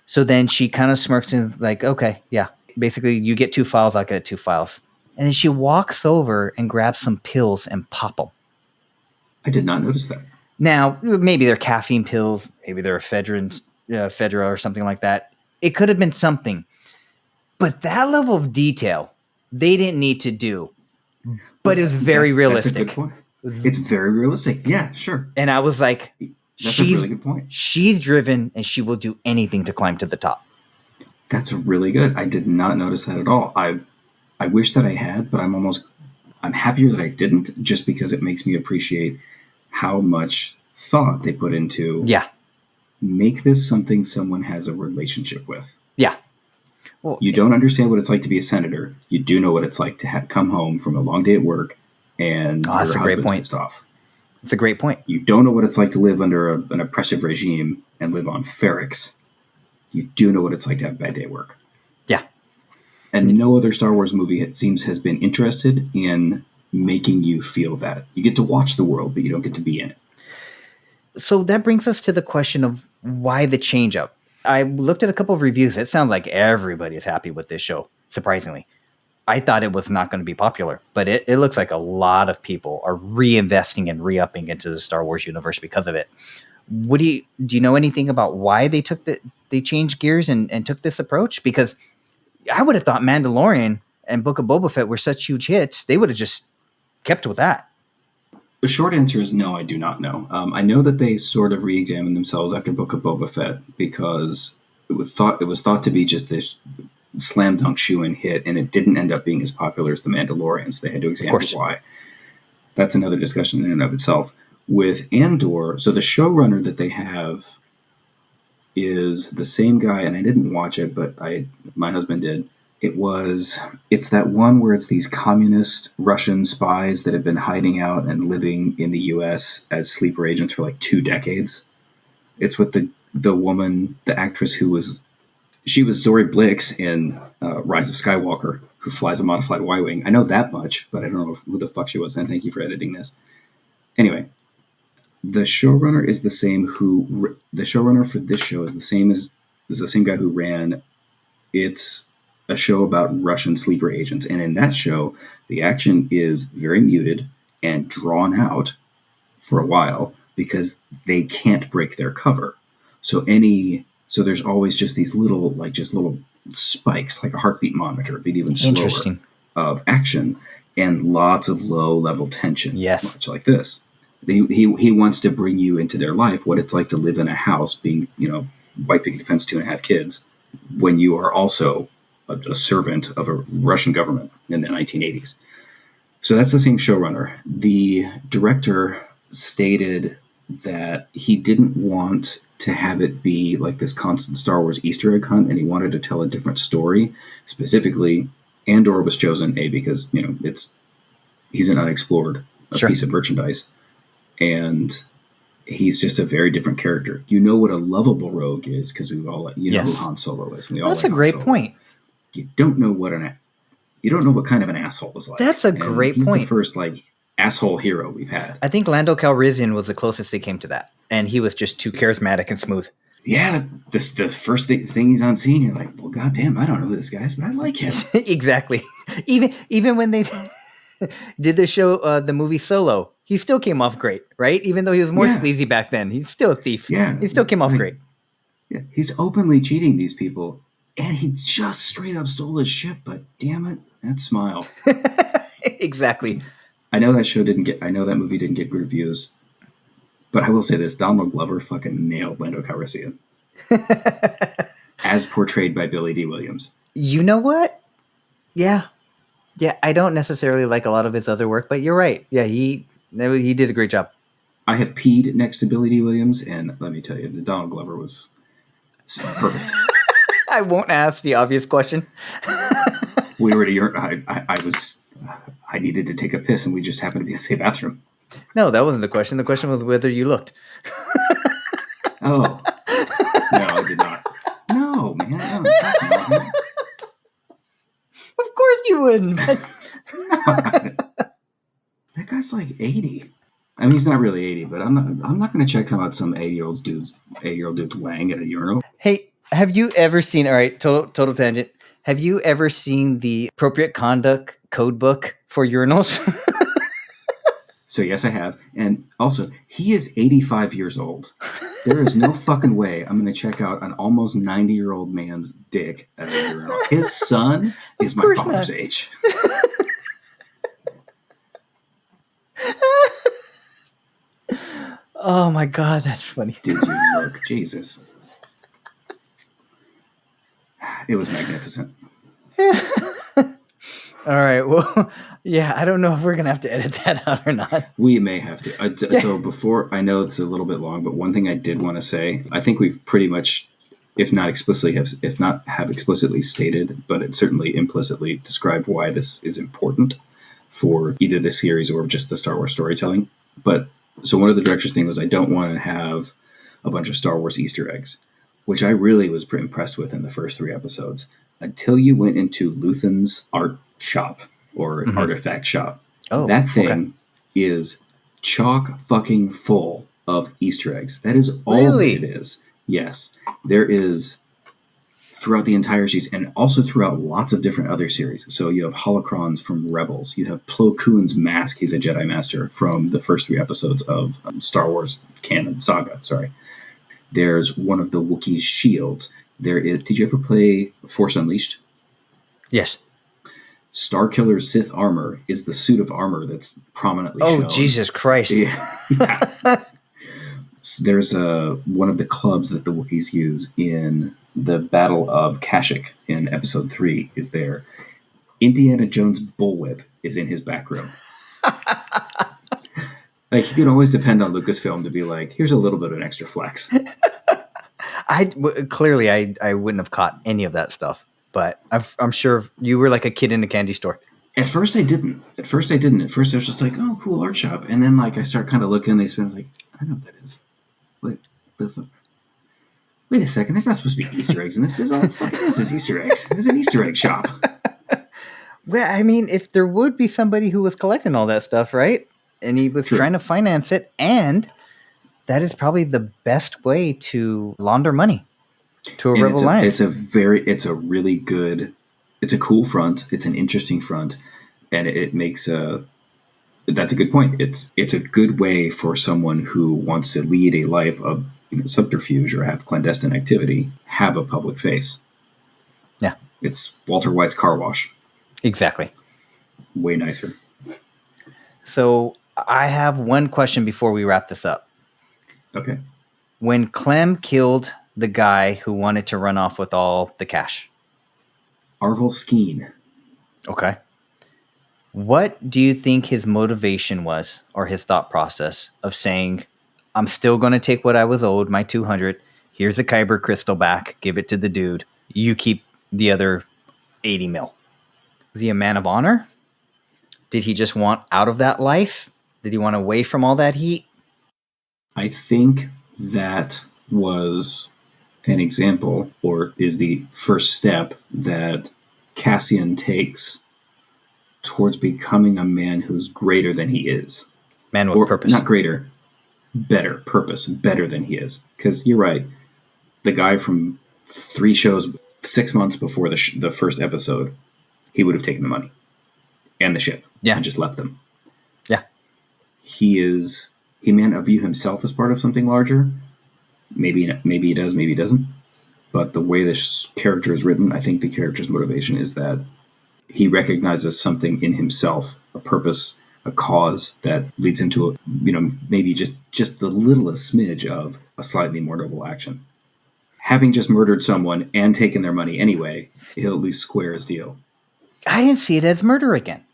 [SPEAKER 1] So then she kind of smirks and like, okay, yeah. Basically, you get 2 files, I'll get 2 files. And then she walks over and grabs some pills and pop them.
[SPEAKER 2] I did not notice that.
[SPEAKER 1] Now, maybe they're caffeine pills. Maybe they're Fedra or something like that. It could have been something. But that level of detail, they didn't need to do. But it was very realistic.
[SPEAKER 2] That's a good point. It's very realistic. Yeah, sure.
[SPEAKER 1] And I was like,
[SPEAKER 2] that's a really good point.
[SPEAKER 1] She's driven and she will do anything to climb to the top.
[SPEAKER 2] That's really good. I did not notice that at all. I wish that I had, but I'm happier that I didn't, just because it makes me appreciate how much thought they put into make this something someone has a relationship with.
[SPEAKER 1] Yeah. Well,
[SPEAKER 2] you don't understand what it's like to be a senator. You do know what it's like to come home from a long day at work and
[SPEAKER 1] that's a great point.
[SPEAKER 2] Pissed off.
[SPEAKER 1] It's a great point.
[SPEAKER 2] You don't know what it's like to live under an oppressive regime and live on ferrix. You do know what it's like to have a bad day at work.
[SPEAKER 1] Yeah.
[SPEAKER 2] And no other Star Wars movie, it seems, has been interested in making you feel that. You get to watch the world, but you don't get to be in it.
[SPEAKER 1] So that brings us to the question of why the change up. I looked at a couple of reviews. It sounds like everybody is happy with this show, surprisingly. I thought it was not going to be popular, but it looks like a lot of people are reinvesting and re-upping into the Star Wars universe because of it. Do you know anything about why they changed gears and took this approach? Because I would have thought Mandalorian and Book of Boba Fett were such huge hits. They would have just kept with that.
[SPEAKER 2] The short answer is no, I do not know. I know that they sort of re-examined themselves after Book of Boba Fett because it was thought to be just this slam dunk shoe-in hit, and it didn't end up being as popular as The Mandalorian, so they had to examine why. That's another discussion in and of itself. With Andor, so the showrunner that they have is the same guy, and I didn't watch it, but my husband did. It's that one where it's these communist Russian spies that have been hiding out and living in the U.S. as sleeper agents for like 2 decades. It's with the woman, the actress she was Zori Blix in Rise of Skywalker, who flies a modified Y-Wing. I know that much, but I don't know who the fuck she was, and thank you for editing this. Anyway, the showrunner is the same the showrunner for this show is the same guy who ran It's a show about Russian sleeper agents. And in that show, the action is very muted and drawn out for a while because they can't break their cover. So there's always just these little spikes, like a heartbeat monitor, but even slower, of action and lots of low-level tension, much like this. He wants to bring you into their life, what it's like to live in a house, being, white picket fence, 2.5 kids, when you are also a servant of a Russian government in the 1980s. So that's the same showrunner. The director stated that he didn't want to have it be like this constant Star Wars Easter egg hunt, and he wanted to tell a different story. Specifically, Andor was chosen, because, he's an unexplored piece of merchandise. And he's just a very different character. You know what a lovable rogue is because we've all, know who Han Solo is.
[SPEAKER 1] That's a great point.
[SPEAKER 2] You don't know what kind of an asshole is like.
[SPEAKER 1] That's a great point.
[SPEAKER 2] He's the first asshole hero we've had.
[SPEAKER 1] I think Lando Calrissian was the closest they came to that, and he was just too charismatic and smooth.
[SPEAKER 2] Yeah, the first thing he's on scene, you're like, well, goddamn, I don't know who this guy is, but I like him.
[SPEAKER 1] Exactly. even when they did the show, the movie Solo, he still came off great, right? Even though he was more sleazy back then, he's still a thief.
[SPEAKER 2] Yeah,
[SPEAKER 1] he still came off great.
[SPEAKER 2] Yeah, he's openly cheating these people, and he just straight up stole his ship. But damn it, that smile.
[SPEAKER 1] Exactly.
[SPEAKER 2] I know that show didn't get. I know that movie didn't get good reviews, but I will say this: Donald Glover fucking nailed Lando Calrissian as portrayed by Billy D. Williams.
[SPEAKER 1] You know what? Yeah. I don't necessarily like a lot of his other work, but you're right. Yeah, he did a great job.
[SPEAKER 2] I have peed next to Billy D. Williams, and let me tell you, the Donald Glover was perfect.
[SPEAKER 1] I won't ask the obvious question.
[SPEAKER 2] We were at I needed to take a piss, and we just happened to be in the same bathroom.
[SPEAKER 1] No, that wasn't the question. The question was whether you looked.
[SPEAKER 2] Oh. No, I did not. No, man. I don't know, man.
[SPEAKER 1] Of course you wouldn't.
[SPEAKER 2] That guy's like 80. I mean, he's not really 80, but I'm not going to check out some 80-year-old dude's wang at a urinal.
[SPEAKER 1] Hey, have you ever seen? All right, total tangent. Have you ever seen the appropriate conduct code book for urinals?
[SPEAKER 2] So yes, I have, and also he is 85 years old. There is no fucking way I'm going to check out an almost 90-year-old man's dick at a urinal. His son is my father's age.
[SPEAKER 1] Oh my God, that's funny.
[SPEAKER 2] Did you look? Jesus. It was magnificent.
[SPEAKER 1] All right. Well, yeah, I don't know if we're going to have to edit that out or not.
[SPEAKER 2] We may have to. So before, I know it's a little bit long, but one thing I did want to say, I think we've pretty much, if not explicitly stated, but it certainly implicitly described why this is important for either the series or just the Star Wars storytelling. But so one of the director's thing was I don't want to have a bunch of Star Wars Easter eggs, which I really was pretty impressed with in the first 3 episodes, until you went into Luthen's art shop or artifact shop. Oh, that thing is chock fucking full of Easter eggs. That is all that it is. Yes. There is throughout the entire series and also throughout lots of different other series. So you have holocrons from Rebels. You have Plo Koon's mask. He's a Jedi Master from the first 3 episodes of Star Wars canon saga. Sorry. There's one of the Wookiee's shields. Did you ever play Force Unleashed?
[SPEAKER 1] Yes.
[SPEAKER 2] Starkiller's Sith armor is the suit of armor that's prominently shown.
[SPEAKER 1] Oh, Jesus Christ.
[SPEAKER 2] Yeah. There's one of the clubs that the Wookiees use in the Battle of Kashyyyk in Episode 3 is there. Indiana Jones' bullwhip is in his back room. Like, you can always depend on Lucasfilm to be like, here's a little bit of an extra flex.
[SPEAKER 1] Clearly, I wouldn't have caught any of that stuff, but I'm sure you were like a kid in a candy store.
[SPEAKER 2] At first, I didn't. At first, I was just like, oh, cool art shop. And then, like, I start kind of looking, and they spend like, I know what that is. Wait a second, there's not supposed to be Easter eggs in this. This is Easter eggs. This is an Easter egg shop.
[SPEAKER 1] Well, I mean, if there would be somebody who was collecting all that stuff, right? And he was trying to finance it, and that is probably the best way to launder money to a Rebel Alliance.
[SPEAKER 2] It's a really good, it's a cool front. It's an interesting front, and it makes that's a good point. It's a good way for someone who wants to lead a life of subterfuge or have clandestine activity, have a public face.
[SPEAKER 1] Yeah.
[SPEAKER 2] It's Walter White's car wash.
[SPEAKER 1] Exactly.
[SPEAKER 2] Way nicer.
[SPEAKER 1] So I have one question before we wrap this up.
[SPEAKER 2] Okay.
[SPEAKER 1] When Clem killed the guy who wanted to run off with all the cash.
[SPEAKER 2] Arvel Skeen.
[SPEAKER 1] Okay. What do you think his motivation was, or his thought process of saying, I'm still going to take what I was owed, my 200. Here's a Kyber crystal back. Give it to the dude. You keep the other 80 mil. Is he a man of honor? Did he just want out of that life? Did he want away from all that heat?
[SPEAKER 2] I think that was an example, or is the first step that Cassian takes towards becoming a man who's greater than he is.
[SPEAKER 1] Man with purpose.
[SPEAKER 2] Not greater, better, purpose, better than he is. Because you're right. The guy from 3 shows, 6 months before the first episode, he would have taken the money. and the ship and just left them.
[SPEAKER 1] Yeah.
[SPEAKER 2] He may not view himself as part of something larger. Maybe he does, maybe he doesn't. But the way this character is written, I think the character's motivation is that he recognizes something in himself, a purpose, a cause that leads into maybe just the littlest smidge of a slightly more noble action. Having just murdered someone and taken their money anyway, he'll at least square his deal.
[SPEAKER 1] I didn't see it as murder again.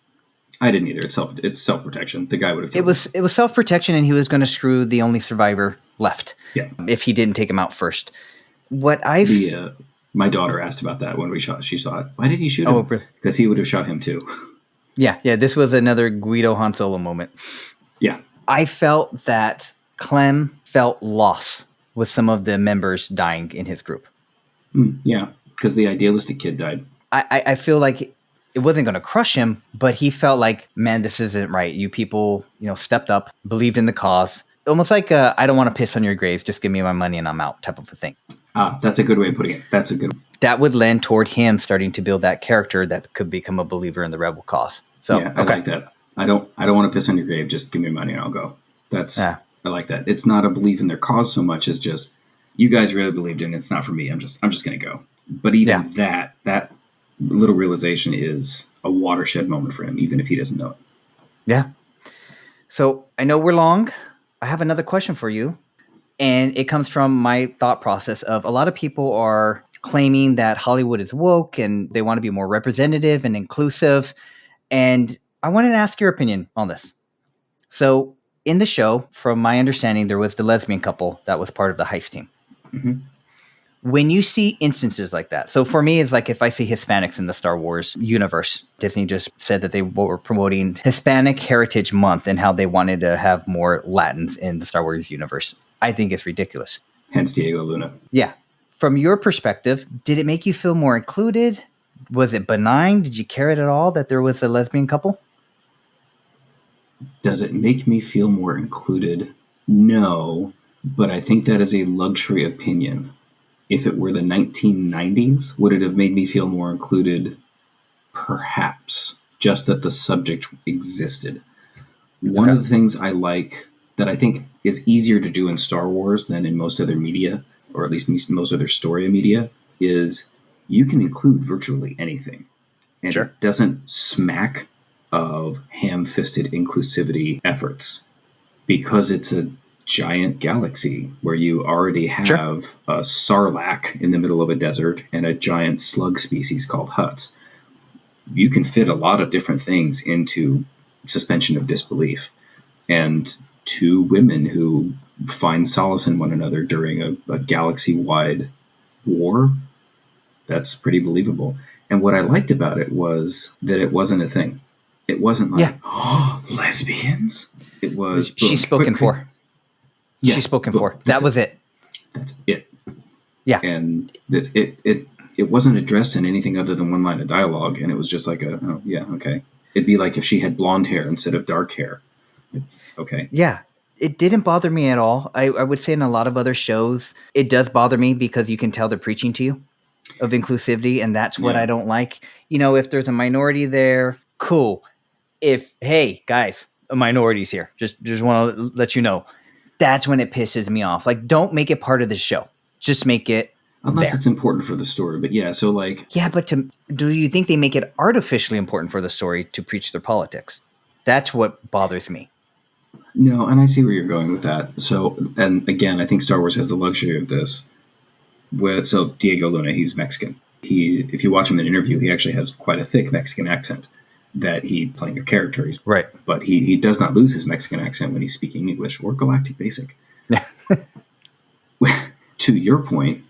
[SPEAKER 2] I didn't either. It's self-protection. The guy would have killed him.
[SPEAKER 1] It was self-protection, and he was going to screw the only survivor left.
[SPEAKER 2] Yeah.
[SPEAKER 1] If he didn't take him out first.
[SPEAKER 2] My daughter asked about that when she saw it. Why did he shoot him?
[SPEAKER 1] Oh, really?
[SPEAKER 2] Because he would have shot him too.
[SPEAKER 1] Yeah. This was another Guido Han Solo moment.
[SPEAKER 2] Yeah.
[SPEAKER 1] I felt that Clem felt loss with some of the members dying in his group.
[SPEAKER 2] Yeah, because the idealistic kid died.
[SPEAKER 1] I feel like it wasn't going to crush him, but he felt like, man, this isn't right. You people, stepped up, believed in the cause. Almost like I don't want to piss on your grave. Just give me my money and I'm out type of a thing.
[SPEAKER 2] That's a good way of putting it. That's a good one.
[SPEAKER 1] That would lend toward him starting to build that character that could become a believer in the rebel cause. So
[SPEAKER 2] yeah, I like that. I don't want to piss on your grave. Just give me money and I'll go. I like that. It's not a belief in their cause so much as just, you guys really believed in it. It's not for me. I'm just going to go. But even that little realization is a watershed moment for him, even if he doesn't know it.
[SPEAKER 1] Yeah. So I know we're long. I have another question for you. And it comes from my thought process of a lot of people are claiming that Hollywood is woke and they want to be more representative and inclusive. And I wanted to ask your opinion on this. So in the show, from my understanding, there was the lesbian couple that was part of the heist team.
[SPEAKER 2] Mm-hmm.
[SPEAKER 1] When you see instances like that, so for me, it's like if I see Hispanics in the Star Wars universe, Disney just said that they were promoting Hispanic Heritage Month and how they wanted to have more Latins in the Star Wars universe. I think it's ridiculous.
[SPEAKER 2] Hence Diego Luna.
[SPEAKER 1] Yeah. From your perspective, did it make you feel more included? Was it benign? Did you care at all that there was a lesbian couple?
[SPEAKER 2] Does it make me feel more included? No, but I think that is a luxury opinion. If it were the 1990s, would it have made me feel more included? Perhaps. Just that the subject existed. One of the things I like that I think is easier to do in Star Wars than in most other media, or at least most other story media, is you can include virtually anything. And it doesn't smack of ham-fisted inclusivity efforts because it's a giant galaxy where you already have a sarlacc in the middle of a desert and a giant slug species called Hutts. You can fit a lot of different things into suspension of disbelief. And two women who find solace in one another during a galaxy-wide war, that's pretty believable. And what I liked about it was that it wasn't a thing. It wasn't like, lesbians? It was...
[SPEAKER 1] She's spoken for. Yeah, she's spoken for. That was it.
[SPEAKER 2] That's it.
[SPEAKER 1] Yeah.
[SPEAKER 2] And it wasn't addressed in anything other than one line of dialogue, and it was just like okay. It'd be like if she had blonde hair instead of dark hair. Okay.
[SPEAKER 1] Yeah. It didn't bother me at all. I would say in a lot of other shows, it does bother me because you can tell they're preaching to you of inclusivity, and that's what I don't like. If there's a minority there, cool. Hey, guys, a minority's here. Just want to let you know. That's when it pisses me off. Like, don't make it part of the show. Just make it
[SPEAKER 2] unless it's important for the story. But
[SPEAKER 1] but do you think they make it artificially important for the story to preach their politics? That's what bothers me.
[SPEAKER 2] No, and I see where you're going with that. So, and again, I think Star Wars has the luxury of this. So Diego Luna, he's Mexican. If you watch him in an interview, he actually has quite a thick Mexican accent that he playing a character.
[SPEAKER 1] Right.
[SPEAKER 2] But he does not lose his Mexican accent when he's speaking English or Galactic Basic. To your point,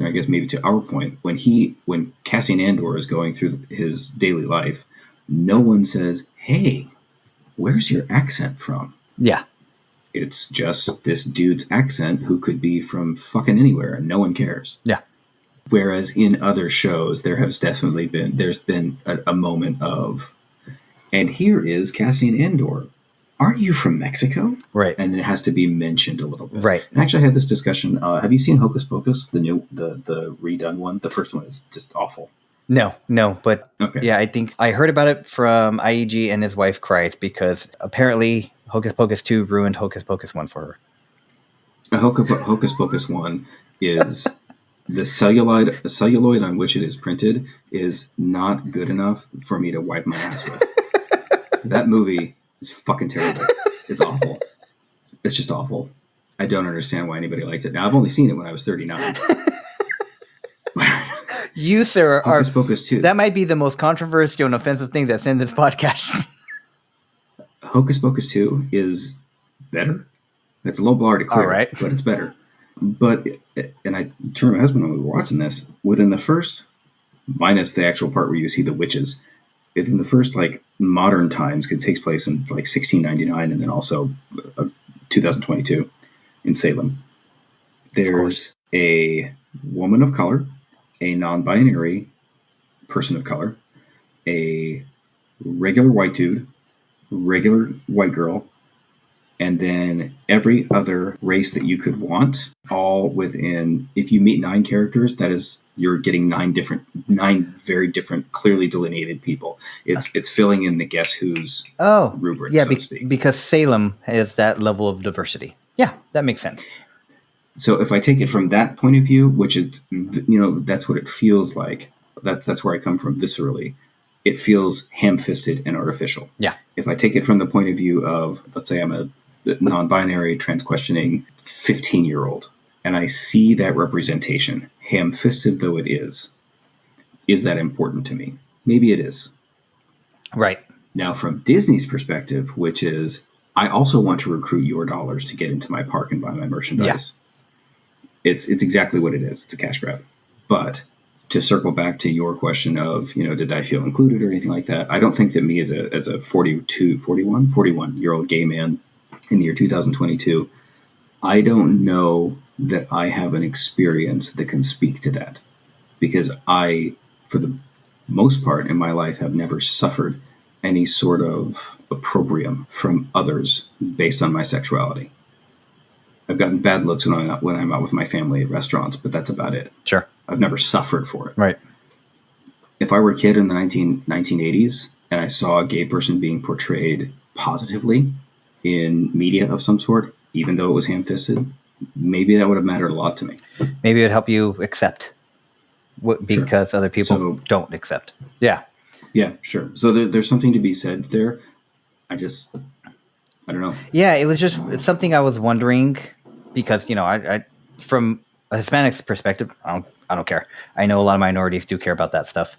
[SPEAKER 2] I guess maybe to our point, when Cassian Andor is going through his daily life, no one says, "Hey, where's your accent from?"
[SPEAKER 1] Yeah.
[SPEAKER 2] It's just this dude's accent who could be from fucking anywhere and no one cares.
[SPEAKER 1] Yeah.
[SPEAKER 2] Whereas in other shows, there's been a moment of, and here is Cassian Andor. Aren't you from Mexico?
[SPEAKER 1] Right.
[SPEAKER 2] And it has to be mentioned a little bit.
[SPEAKER 1] Right.
[SPEAKER 2] And actually I had this discussion. Have you seen Hocus Pocus, the redone one? The first one is just awful.
[SPEAKER 1] No, but
[SPEAKER 2] Okay.
[SPEAKER 1] yeah, I think I heard about it from IEG, and his wife cried because apparently Hocus Pocus 2 ruined Hocus Pocus 1 for her.
[SPEAKER 2] Hocus Pocus 1 is the celluloid on which it is printed is not good enough for me to wipe my ass with. That movie is fucking terrible. It's awful. It's just awful. I don't understand why anybody liked it. Now, I've only seen it when I was 39.
[SPEAKER 1] You, sir,
[SPEAKER 2] Hocus Pocus 2.
[SPEAKER 1] That might be the most controversial and offensive thing that's in this podcast.
[SPEAKER 2] Hocus Pocus 2 is better. It's a low bar to clear,
[SPEAKER 1] All right.
[SPEAKER 2] but it's better. But, and I turned to my husband when we were watching this, within the first, minus the actual part where you see the witches, within the first, like, modern times, it takes place in, like, 1699 and then also 2022 in Salem. There's a woman of color, a non-binary person of color, a regular white dude, regular white girl, and then every other race that you could want, all within, if you meet 9 characters, that is, you're getting 9 very different, clearly delineated people. It's filling in the Guess Who's rubric, so to speak.
[SPEAKER 1] Because Salem has that level of diversity. Yeah, that makes sense.
[SPEAKER 2] So if I take it from that point of view, which is, that's what it feels like. That's where I come from viscerally. It feels ham-fisted and artificial.
[SPEAKER 1] Yeah.
[SPEAKER 2] If I take it from the point of view of, let's say I'm a non-binary, trans-questioning 15-year-old, and I see that representation, ham-fisted though it is that important to me? Maybe it is.
[SPEAKER 1] Right.
[SPEAKER 2] Now, from Disney's perspective, which is, I also want to recruit your dollars to get into my park and buy my merchandise. Yeah. It's exactly what it is. It's a cash grab. But to circle back to your question of, did I feel included or anything like that? I don't think that me as a 41-year-old gay man in the year 2022, I don't know that I have an experience that can speak to that, because I, for the most part in my life, have never suffered any sort of opprobrium from others based on my sexuality. I've gotten bad looks when I'm out with my family at restaurants, but that's about it.
[SPEAKER 1] Sure.
[SPEAKER 2] I've never suffered for it.
[SPEAKER 1] Right.
[SPEAKER 2] If I were a kid in the 1980s and I saw a gay person being portrayed positively in media of some sort, even though it was ham-fisted, maybe that would have mattered a lot to me. Maybe
[SPEAKER 1] it would help you accept because other people don't accept. Yeah.
[SPEAKER 2] Yeah, sure. So there's something to be said there. I don't know.
[SPEAKER 1] Yeah, it was just something I was wondering because, I from a Hispanic's perspective, I don't care. I know a lot of minorities do care about that stuff.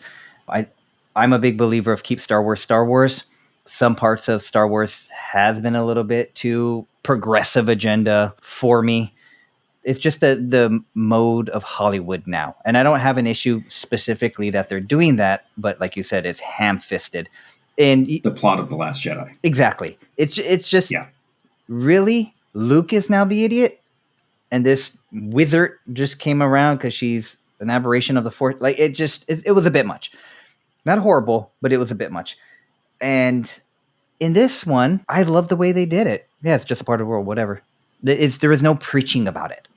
[SPEAKER 1] I'm a big believer of keep Star Wars. Some parts of Star Wars has been a little bit too progressive agenda for me. It's just the mode of Hollywood now. And I don't have an issue specifically that they're doing that, but like you said, it's ham-fisted. And
[SPEAKER 2] the plot of The Last Jedi.
[SPEAKER 1] Exactly. It's just really Luke is now the idiot, and this wizard just came around because she's an aberration of the Force. Like it was a bit much. Not horrible, but it was a bit much. And in this one, I love the way they did it. Yeah, it's just a part of the world, whatever. There is no preaching about it.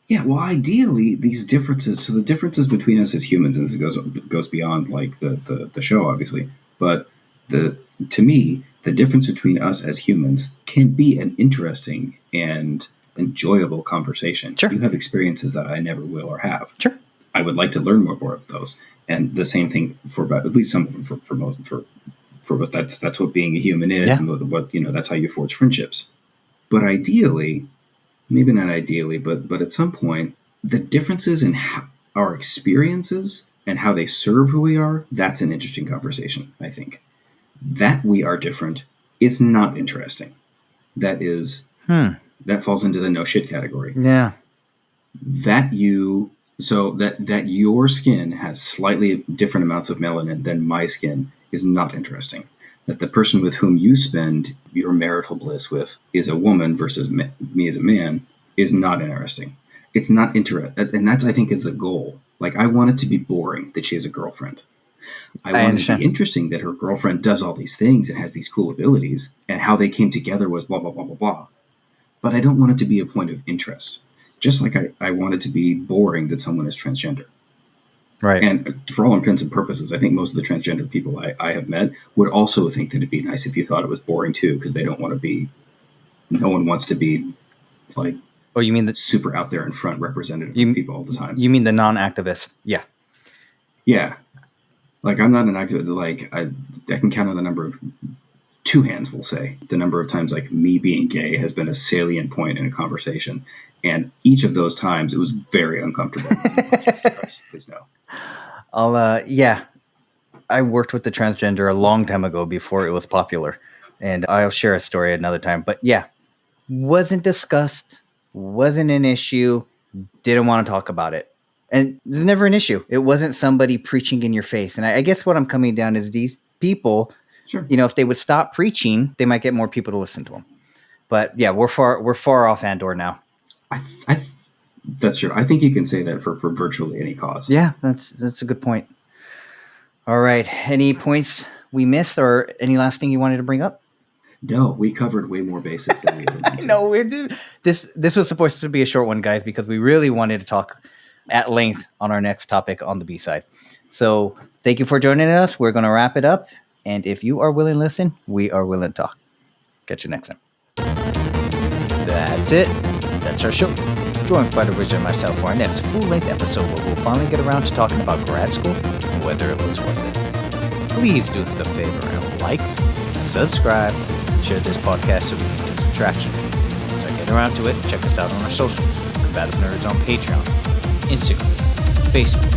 [SPEAKER 2] Yeah, well, ideally, these differences. So the differences between us as humans, and this goes beyond like the show, obviously. But to me, the difference between us as humans can be an interesting and enjoyable conversation.
[SPEAKER 1] Sure.
[SPEAKER 2] You have experiences that I never will or have.
[SPEAKER 1] Sure.
[SPEAKER 2] I would like to learn more of those, and the same thing for about at least some of them for what that's what being a human is, and what that's how you forge friendships. But ideally, maybe not ideally, but at some point, the differences in our experiences and how they serve who we are, that's an interesting conversation, I think. That we are different is not interesting. That is, that falls into the no shit category.
[SPEAKER 1] Yeah.
[SPEAKER 2] That your skin has slightly different amounts of melanin than my skin is not interesting. That the person with whom you spend your marital bliss with is a woman versus me as a man is not interesting. It's not interesting. And that's, I think, is the goal. Like, I want it to be boring that she has a girlfriend. I want it to be interesting that her girlfriend does all these things and has these cool abilities, and how they came together was blah, blah, blah, blah, blah. But I don't want it to be a point of interest. Just like I want it to be boring that someone is transgender.
[SPEAKER 1] Right.
[SPEAKER 2] And for all intents and purposes, I think most of the transgender people I have met would also think that it'd be nice if you thought it was boring too, because they don't want to be. No one wants to be like.
[SPEAKER 1] Oh, you mean the
[SPEAKER 2] super out there in front representative of people all the time?
[SPEAKER 1] You mean the non-activists? Yeah.
[SPEAKER 2] Yeah. Like I'm not an activist. Like I can count on the number of 2 hands. We'll say the number of times like me being gay has been a salient point in a conversation, and each of those times it was very uncomfortable. Jesus Christ, please no.
[SPEAKER 1] Yeah, I worked with the transgender a long time ago before it was popular, and I'll share a story another time. But yeah, wasn't discussed, wasn't an issue, didn't want to talk about it. And it was never an issue. It wasn't somebody preaching in your face. And I guess what I'm coming down is these people,
[SPEAKER 2] Sure.
[SPEAKER 1] If they would stop preaching, they might get more people to listen to them. But yeah, we're far off Andor now.
[SPEAKER 2] That's true. I think you can say that for virtually any cause.
[SPEAKER 1] Yeah, that's a good point. All right. Any points we missed or any last thing you wanted to bring up?
[SPEAKER 2] No, we covered way more bases than we ever did.
[SPEAKER 1] No, this was supposed to be a short one, guys, because we really wanted to talk at length on our next topic on the B-side. So thank you for joining us. We're going to wrap it up. And if you are willing to listen, we are willing to talk. Catch you next time. That's it. That's our show. Join FighterWizard and myself for our next full-length episode where we'll finally get around to talking about grad school and whether it was worth it. Please do us the favor and like, subscribe, share this podcast so we can get some traction. Once I get around to it, check us out on our socials. Combative Nerds on Patreon, Instagram, Facebook,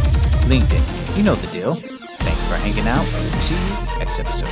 [SPEAKER 1] LinkedIn. You know the deal. Thanks for hanging out. See you next episode.